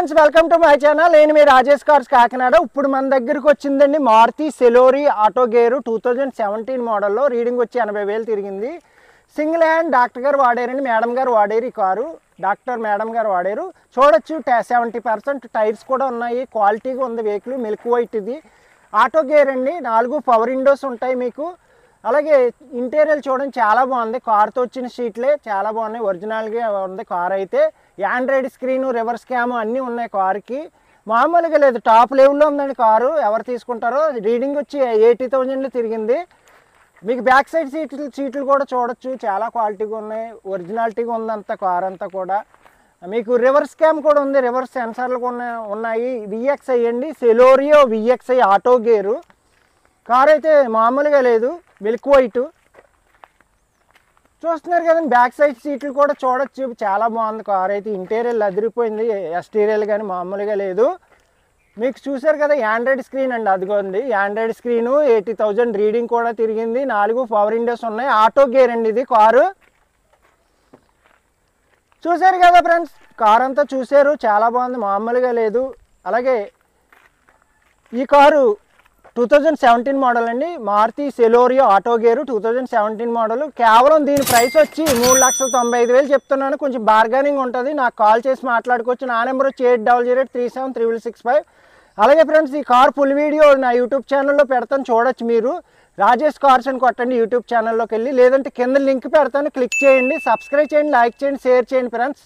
Friends, welcome to my channel. నేను మీ Rajesh cars Kakinada. ఇప్పుడు మన దగ్గరికి వచ్చిందండి మారుతి సెలోరీ ఆటో గేరు 2017 మోడల్లో. రీడింగ్ వచ్చి 80,000 తిరిగింది. సింగిల్ హ్యాండ్ డాక్టర్ గారు వాడారండి, మేడం గారు వాడారు. ఈ కారు డాక్టర్ మేడం గారు వాడారు. చూడొచ్చు 70% టైర్స్ కూడా ఉన్నాయి. క్వాలిటీగా ఉంది వెహికల్. మిల్క్ వైట్ ఇది ఆటో గేర్ అండి. 4 పవర్ విండోస్ ఉంటాయి మీకు. అలాగే ఇంటీరియర్ చూడండి, చాలా బాగుంది. కార్తో వచ్చిన సీట్లే చాలా బాగున్నాయి. ఒరిజినల్గా ఉంది కార్ అయితే. ఆండ్రాయిడ్ స్క్రీను, రివర్స్ క్యామ్ అన్నీ ఉన్నాయి కార్కి. మామూలుగా లేదు, టాప్ లెవెల్లో ఉందండి కారు. ఎవరు తీసుకుంటారో. రీడింగ్ వచ్చి 80,000 తిరిగింది. మీకు బ్యాక్ సైడ్ సీట్లు కూడా చూడొచ్చు, చాలా క్వాలిటీగా ఉన్నాయి. ఒరిజినాలిటీగా ఉందంత కార్ అంతా కూడా. మీకు రివర్స్ క్యామ్ కూడా ఉంది, రివర్స్ సెన్సార్లు కూడా ఉన్నాయి. విఎక్స్ఐ అండి, సెలోరియో విఎక్స్ఐ ఆటో గేరు. కార్ అయితే మామూలుగా లేదు, మిల్క్ వైట్ చూస్తున్నారు కదండి. బ్యాక్ సైడ్ సీట్లు కూడా చూడొచ్చు, చాలా బాగుంది కార్ అయితే. ఇంటీరియర్ అదిరిపోయింది. ఎక్స్టీరియర్ కానీ మామూలుగా లేదు. మీకు చూసారు కదా ఆండ్రాయిడ్ స్క్రీన్ అండి, అదిగోండి ఆండ్రాయిడ్ స్క్రీను. 80,000 రీడింగ్ కూడా తిరిగింది. 4 పవర్ విండోస్ ఉన్నాయి. ఆటో గేర్ అండి ఇది కారు. చూసారు కదా ఫ్రెండ్స్, కార్ అంతా చూసారు, చాలా బాగుంది, మామూలుగా లేదు. అలాగే ఈ కారు 2017 మోడల్ అండి. Maruti Celerio auto gear 2017 model. కేవలం దీని ప్రైస్ వచ్చి 3,95,000 చెప్తున్నాను. కొంచెం బార్గెనింగ్ ఉంటుంది. నాకు కాల్ చేసి మాట్లాడుకోవచ్చు. నా నెంబర్ వచ్చి 8008373665. అలాగే ఫ్రెండ్స్, ఈ కార్ ఫుల్ వీడియో నా యూట్యూబ్ ఛానల్లో పెడతాను, చూడొచ్చు మీరు. రాజేష్ కార్స్ అని కొట్టండి యూట్యూబ్ ఛానల్లోకి వెళ్ళి. లేదంటే కింద లింక్ పెడతాను, క్లిక్ చేయండి. సబ్స్క్రైబ్ చేయండి, లైక్ చేయండి, షేర్ చేయండి ఫ్రెండ్స్.